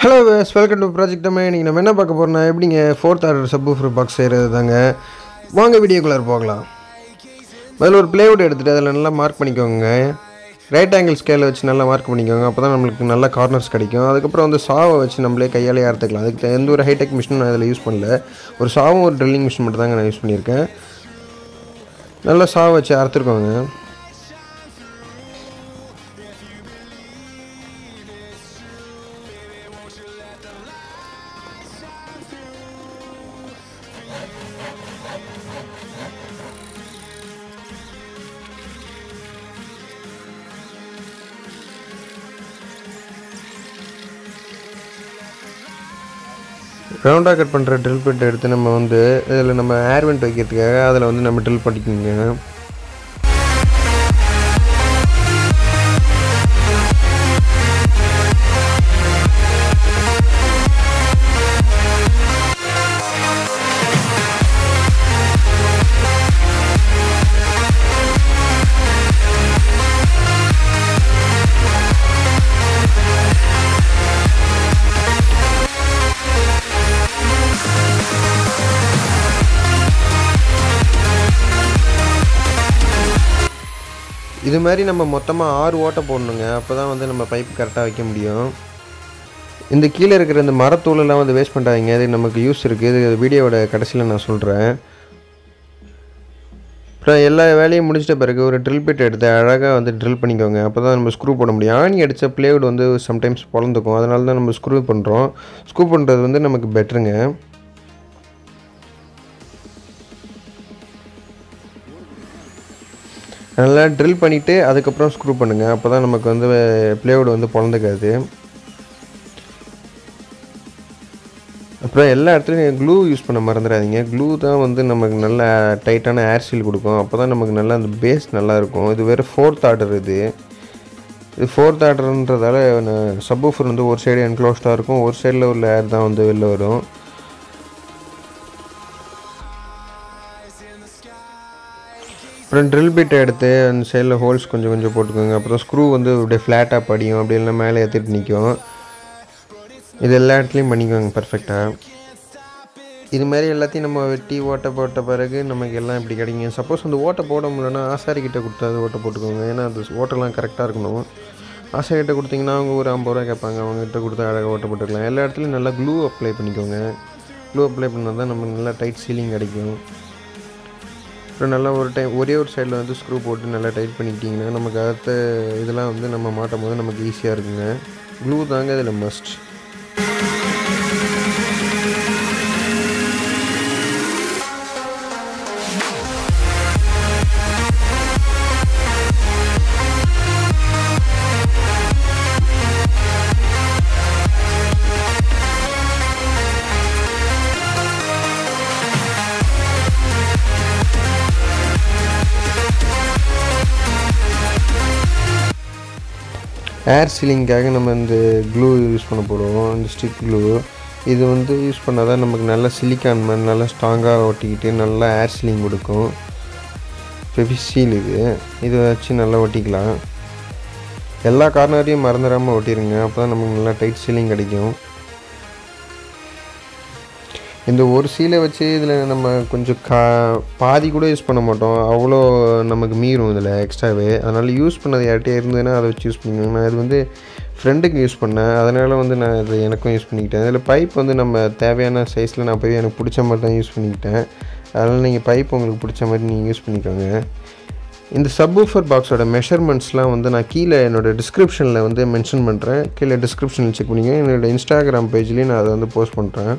Hello guys, welcome to Project Domain. இன்னைக்கு நம்ம என்ன பார்க்க போறோம்னா எப்படிங்க 4th order subwoofer box செய்யறது தாங்க. வாங்க வீடியோக்குள்ள போகலாம். முதல்ல ஒரு plywood எடுத்துட்டு அதல நல்லா மார்க் பண்ணிக்கோங்க. ரைட் ஆங்கிள் ஸ்கேல் வச்சு நல்லா மார்க் பண்ணிக்கோங்க. அப்பதான் நமக்கு நல்ல கார்னர்ஸ் கிடைக்கும். அதுக்கு அப்புறம் வந்து சாவை வச்சு நம்மளே கையால அறுத்துக்கலாம். அதுக்கு எந்த ஒரு ஹை டெக் மிஷினும் நான் இதல யூஸ் பண்ணல. ஒரு சாவும் ஒரு ட்ரில்லிங் மிஷின் மட்டும் தாங்க நான் யூஸ் பண்ணியிருக்கேன். நல்லா சாவை வச்சு அறுத்துக்கோங்க. ரவுண்டா கட் பண்ற ட்ரில் பிட் எடுத்து நம்ம வந்து இதல நம்ம ஏர் வென்ட் வைக்கிறதுக்காக அதல வந்து நம்ம ட்ரில் பண்ணிக்கங்க. இது மாதிரி நம்ம மொத்தமா 6 ஓட்டை போடணுங்க. அப்பதான் வந்து நம்ம பைப் கரெக்ட்டா வைக்க முடியும். இந்த கீழ இருக்கிற இந்த மரத்தூள் எல்லாம் வந்து வேஸ்ட் பண்ணாதீங்க. இது நமக்கு யூஸ் இருக்கு. இது வீடியோவோட கடைசில நான் சொல்றேன். அப்புறம் எல்லா வேலையும் முடிச்சிட்ட பிறகு ஒரு ட்ரில் பிட் எடுத்து அழகா வந்து ட்ரில் பண்ணிக்கோங்க. அப்பதான் நம்ம ஸ்க்ரூ போட முடியும். ஆணி அடிச்ச பிளேவுட் வந்து சம்டைம்ஸ் பொளந்துக்கும். அதனால தான் நம்ம ஸ்க்ரூ பண்றோம். ஸ்க்ரூ பண்றது வந்து நமக்கு பெட்டருங்க. நல்லா ட்ரில் பண்ணிட்டு அதுக்கு அப்புறம் ஸ்க்ரூ பண்ணுங்க. அப்பதான் நமக்கு வந்து பிளேவுட் வந்து பொளந்துக்காது. அப்புறம் எல்லா இடத்துலயும் க்ளூ யூஸ் பண்ண மறந்துடாதீங்க. க்ளூ தான் வந்து நமக்கு நல்ல டைட்டான ஏர் சீல் கொடுக்கும். அப்பதான் நமக்கு நல்ல அந்த பேஸ் நல்லா இருக்கும். இது வேற 4th ஆர்டர் இது 4th ஆர்டர்ன்றதால சப்வூஃபர் வந்து ஒரு சைடு என்க்ளோஸ்டா இருக்கும். ஒரு சைடுல உள்ள ஏர் தான் வந்து வெளில வரும். அப்புறம் ட்ரில் பிட் எடுத்து அந்த சைடில் ஹோல்ஸ் கொஞ்சம் கொஞ்சம் போட்டுக்கோங்க. அப்புறம் ஸ்க்ரூ வந்து அப்படியே ஃப்ளாட்டாக படியும். அப்படி இல்லைனா மேலே ஏற்றிட்டு நிற்கும். இது எல்லா இடத்துலையும் பண்ணிக்கோங்க பர்ஃபெக்டாக. இது மாதிரி எல்லாத்தையும் நம்ம வெட்டி ஓட்டை போட்ட பிறகு நமக்கு எல்லாம் இப்படி கிடைக்கும். சப்போஸ் அந்த ஓட்டை போட முடியலன்னா ஆசாரிக்கிட்ட கொடுத்து அது ஓட்டை போட்டுக்கோங்க. ஏன்னா அது ஓட்டெல்லாம் கரெக்டாக இருக்கணும். ஆசாரிக்கிட்ட கொடுத்தீங்கன்னா அவங்க ஒரு 50 ரூபா கேட்பாங்க. அவங்ககிட்ட கொடுத்து அழகாக ஓட்டை போட்டுக்கலாம். எல்லா இடத்துலையும் நல்லா க்ளூ அப்ளை பண்ணிக்கோங்க. க்ளூ அப்ளை பண்ணால் தான் நமக்கு நல்லா டைட் சீலிங் கிடைக்கும். அப்புறம் நல்லா ஒரே ஒரு சைடில் வந்து ஸ்க்ரூ போட்டு நல்லா டைட் பண்ணிக்கிட்டிங்கன்னா நமக்கு அடுத்த இதெல்லாம் வந்து நம்ம மாட்டும் போது நமக்கு ஈஸியாக இருக்குங்க. க்ளூ தாங்க இதில் மஸ்ட். ஏர் சீலிங்காக நம்ம இந்த க்ளூ யூஸ் பண்ண போகிறோம். இந்த ஸ்டிக் க்ளூ இது வந்து யூஸ் பண்ணால் தான் நமக்கு நல்லா சிலிக்கான் மாதிரி நல்லா ஸ்ட்ராங்காக ஒட்டிக்கிட்டு நல்லா ஏர் சீலிங் கொடுக்கும். ஃபெவிசீல் இது வச்சு நல்லா ஒட்டிக்கலாம். எல்லா கார்னரையும் மறந்துடாமல் ஒட்டிடுங்க. அப்போ தான் நமக்கு நல்லா டைட் சீலிங் கிடைக்கும். இந்த ஒரு சீலை வச்சு இதில் நம்ம கொஞ்சம் பாதி கூட யூஸ் பண்ண மாட்டோம். அவ்வளோ நமக்கு மீறும் இதில் எக்ஸ்ட்ராவே. அதனால் யூஸ் பண்ணது யார்கிட்டே இருந்ததுன்னா அதை வச்சு யூஸ் பண்ணிக்கோங்க. நான் இது வந்து ஃப்ரெண்டுக்கு யூஸ் பண்ணேன். அதனால் வந்து நான் இது எனக்கும் யூஸ் பண்ணிக்கிட்டேன். இதில் பைப் வந்து நம்ம தேவையான சைஸில் நான் போய் எனக்கு பிடிச்ச மாதிரி தான் யூஸ் பண்ணிக்கிட்டேன். அதனால் நீங்கள் பைப் உங்களுக்கு பிடிச்ச மாதிரி நீங்கள் யூஸ் பண்ணிக்கோங்க. இந்த சப்வூஃபர் பாக்ஸோட மெஷர்மெண்ட்ஸ்லாம் வந்து நான் கீழே என்னோடய டிஸ்கிரிப்ஷனில் வந்து மென்ஷன் பண்ணுறேன். கீழே டிஸ்கிரிப்ஷனில் செக் பண்ணிக்கோங்க. என்னோடய இன்ஸ்டாகிராம் பேஜ்லேயும் நான் அதை வந்து போஸ்ட் பண்ணுறேன்.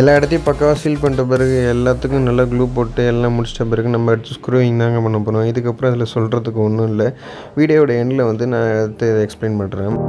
எல்லா இடத்தையும் பக்காவாக சீல் பண்ணிட்ட பிறகு எல்லாத்துக்கும் நல்லா க்ளூ போட்டு எல்லாம் முடிச்சிட்ட பிறகு நம்ம எடுத்து ஸ்க்ரூவிங் தாங்க பண்ண போகிறோம். இதுக்கப்புறம் அதில் சொல்கிறதுக்கு ஒன்றும் இல்லை. வீடியோட எண்டில் வந்து நான் எடுத்து எக்ஸ்பிளைன் பண்ணுறேன்.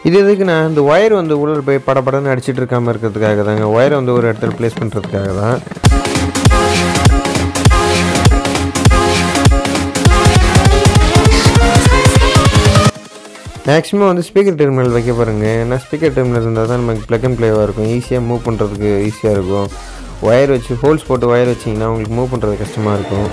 இது எதுக்கு நான் இந்த ஒயர் வந்து உள்ள போய் படப்படன்னு அடிச்சிட்டு இருக்காமல் இருக்கிறதுக்காக தாங்க. ஒயரை வந்து ஒரு இடத்துல ப்ளேஸ் பண்ணுறதுக்காக தான். மேக்ஸிமம் வந்து ஸ்பீக்கர் டெர்மினல் வைக்க பாருங்க. ஏன்னா ஸ்பீக்கர் டெர்மினல் இருந்தால் தான் நமக்கு ப்ளக் அண்ட் ப்ளேவாக இருக்கும். ஈஸியாக மூவ் பண்ணுறதுக்கு ஈஸியாக இருக்கும். ஒயர் வச்சு ஹோல்ஸ் போட்டு ஒயர் வச்சிங்கன்னா உங்களுக்கு மூவ் பண்ணுறது கஷ்டமாக இருக்கும்.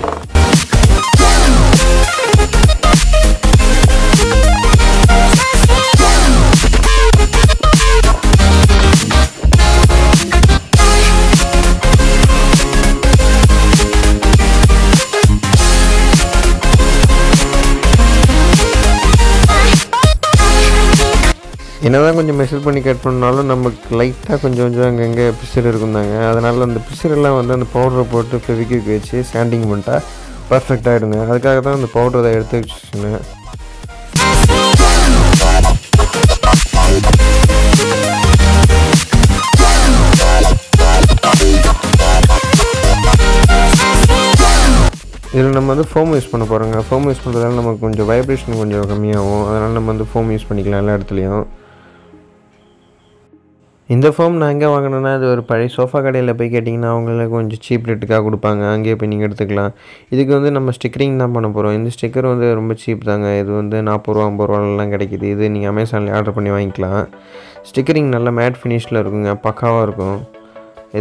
என்னதான் கொஞ்சம் மெஷர் பண்ணி கட் பண்ணாலும் நமக்கு லைட்டாக கொஞ்சம் அங்கங்கே பிசர் இருக்குந்தாங்க. அதனால் அந்த பிசரெல்லாம் வந்து அந்த பவுடரை போட்டு ஃபெவிக்விக் வச்சு சாண்டிங் பண்ணிட்டா பர்ஃபெக்ட் ஆகிடுங்க. அதுக்காக தான் அந்த பவுடரை எடுத்து வச்சுருந்தேன். இதில் நம்ம வந்து ஃபோம் யூஸ் பண்ண போகிறோங்க. ஃபோம் யூஸ் பண்ணுறதால நமக்கு கொஞ்சம் வைப்ரேஷன் கொஞ்சம் கம்மியாகும். அதனால் நம்ம வந்து ஃபோம் யூஸ் பண்ணிக்கலாம் எல்லா இடத்துலையும். இந்த ஃபோம் நான் எங்கே வாங்கினேன்னா, அது ஒரு பழைய சோஃபா கடையில் போய் கேட்டிங்கன்னா அவங்களுக்கு கொஞ்சம் சீப் ரேட்டுக்காக கொடுப்பாங்க. அங்கேயே போய் நீங்கள் எடுத்துக்கலாம். இதுக்கு வந்து நம்ம ஸ்டிக்கரிங் தான் பண்ண போகிறோம். இந்த ஸ்டிக்கர் வந்து ரொம்ப சீப் தாங்க. இது வந்து 40 ரூபா 50 ரூபாலாம் கிடைக்கிது. இது நீங்கள் அமேசானில் ஆர்டர் பண்ணி வாங்கிக்கலாம். ஸ்டிக்கரிங் நல்லா மேட் ஃபினிஷில் இருக்குங்க. பக்காவாக இருக்கும்.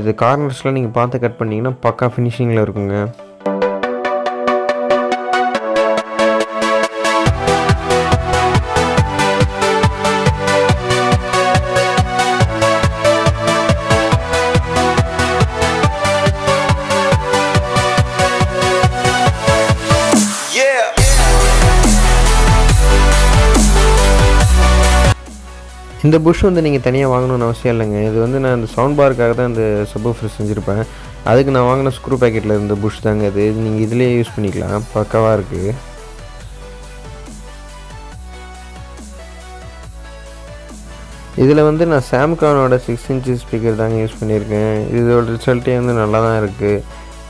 இது கார்னர்ஸில் நீங்கள் பார்த்து கட் பண்ணிங்கன்னா பக்கா ஃபினிஷிங்கில் இருக்குங்க. இந்த புஷ் வந்து நீங்கள் தனியாக வாங்கணும்னு அவசியம் இல்லைங்க. இது வந்து நான் இந்த சவுண்ட் பாருக்காக தான் இந்த சப்வூஃபர் செஞ்சுருப்பேன். அதுக்கு நான் வாங்கின ஸ்க்ரூ பேக்கெட்டில் இருந்த புஷ் தாங்க இது. நீங்கள் இதிலே யூஸ் பண்ணிக்கலாம். பக்காவாக இருக்குது. இதில் வந்து நான் சாம்கானோட 6 inch ஸ்பீக்கர் தாங்க யூஸ் பண்ணியிருக்கேன். இதோட ரிசல்ட்டே வந்து நல்லா தான் இருக்குது.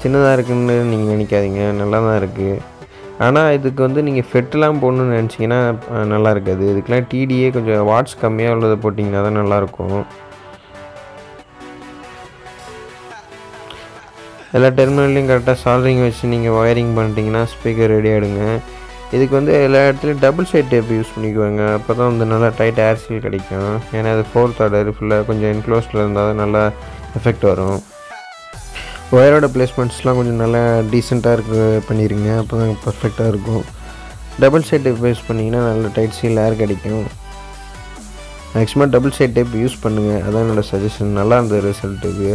சின்னதாக இருக்குதுன்னு நீங்கள் நினைக்காதீங்க, நல்லா தான் இருக்குது. ஆனால் இதுக்கு வந்து நீங்கள் ஃபெட்டெலாம் போடணுன்னு நினச்சிங்கன்னா நல்லா இருக்காது. இதுக்கெலாம் டிடியே கொஞ்சம் வாட்ஸ் கம்மியாக உள்ளதை போட்டிங்கன்னா தான் நல்லாயிருக்கும். எல்லா டெர்மினல்லையும் கரெக்டாக சால்ரிங் வச்சு நீங்கள் ஒயரிங் பண்ணிட்டீங்கன்னா ஸ்பீக்கர் ரெடி ஆகிடுங்க. இதுக்கு வந்து எல்லா இடத்துலையும் டபுள் சைட் டேப் யூஸ் பண்ணிக்குவாங்க. அப்போ தான் வந்து நல்லா டைட் ஏர் சீல் கிடைக்கும். ஏன்னா அது 4th ஆர்டர் ஃபுல்லாக கொஞ்சம் என்க்ளோஸ்டில் இருந்தால் தான் நல்லா எஃபெக்ட் வரும். ஒயரோட பிளேஸ்மெண்ட்ஸ்லாம் கொஞ்சம் நல்லா டீசெண்டாக பண்ணிடுங்க. அப்போ தான் பர்ஃபெக்டாக இருக்கும். டபுள் சைட் டேப் யூஸ் பண்ணிங்கன்னா நல்ல டைட் சீல் ஏர் கிடைக்கும். Maximum double side tape use பண்ணுங்கள். அதான் என்னோடய சஜஷன். நல்லா இருந்த ரிசல்ட்டுக்கு.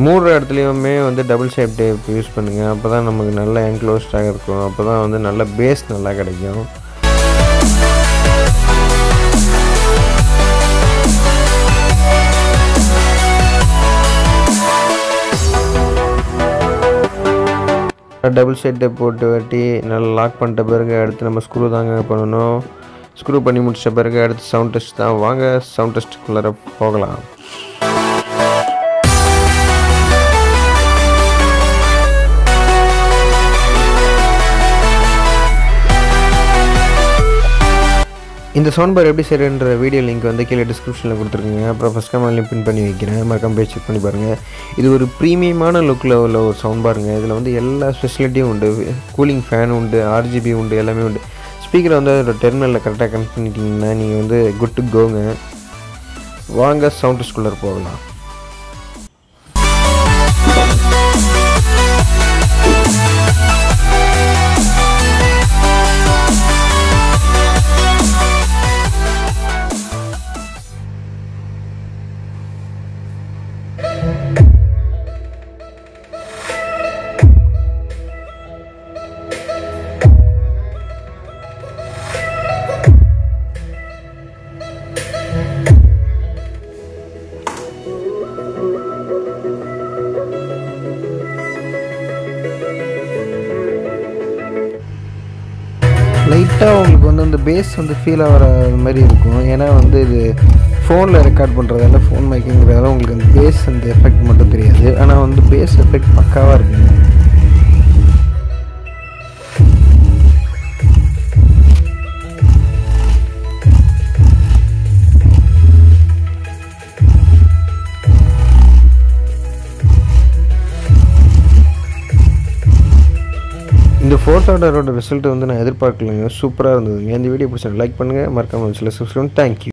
மூடுற இடத்துலையுமே வந்து டபுள் சைட் டேப் யூஸ் பண்ணுங்கள். அப்போ தான் நமக்கு நல்லா என்க்ளோஸ்டாக இருக்கும். அப்போ தான் வந்து நல்ல பேஸ் நல்லா கிடைக்கும். டபுள் சைட் டேப் போட்டு வெட்டி நல்லா லாக் பண்ணிட்ட பிறகு அடுத்து நம்ம ஸ்க்ரூ தாங்க பண்ணணும். ஸ்க்ரூ பண்ணி முடிச்ச பிறகு அடுத்து சவுண்ட் டெஸ்ட் தான். வாங்க சவுண்ட் டெஸ்ட்டுக்குள்ளே போகலாம். இந்த சவுண்ட் பார் எப்படி செய்யறன்ற வீடியோ லிங்க் வந்து கீழே டிஸ்கிரிப்ஷனில் கொடுத்துருக்குங்க. அப்புறம் ஃபஸ்ட் கமெண்ட்லையும் பின் பண்ணி வைக்கிறேன். மறக்காம போய் செக் பண்ணி பாருங்கள். இது ஒரு ப்ரீமியமான லுக்கில் உள்ள ஒரு சவுண்ட் பாருங்க. இதில் வந்து எல்லா ஃபெசிலிட்டியும் உண்டு. கூலிங் ஃபேன் உண்டு, RGB உண்டு, எல்லாமே உண்டு. ஸ்பீக்கரை வந்து ஒரு டெர்மினலில் கரெக்டாக கனெக்ட் பண்ணிட்டீங்கன்னா நீங்கள் வந்து குட் டு கோங்க. வாங்க சவுண்ட் டெஸ்ட்குள்ளே போகலாம். லைட்டாக உங்களுக்கு வந்து அந்த பேஸ் வந்து ஃபீல் ஆகிற மாதிரி இருக்கும். ஏன்னா வந்து இது ஃபோனில் ரெக்கார்ட் பண்ணுறதால ஃபோன் மைக்குங்கிறதால உங்களுக்கு அந்த பேஸ் அந்த எஃபெக்ட் மட்டும் தெரியாது. ஆனால் வந்து பேஸ் எஃபெக்ட் பக்காவாக இருக்குங்க. இந்த ஃபோர்த் ஆர்டரோட ரிசல்ட் வந்து நான் எதிர்பார்க்கலைங்க. சூப்பராக இருந்ததுங்க. இந்த வீடியோ பிடிச்சா லைக் பண்ணுங்கள். மறக்காமல் சப்ஸ்கிரைப். தேங்க்யூ.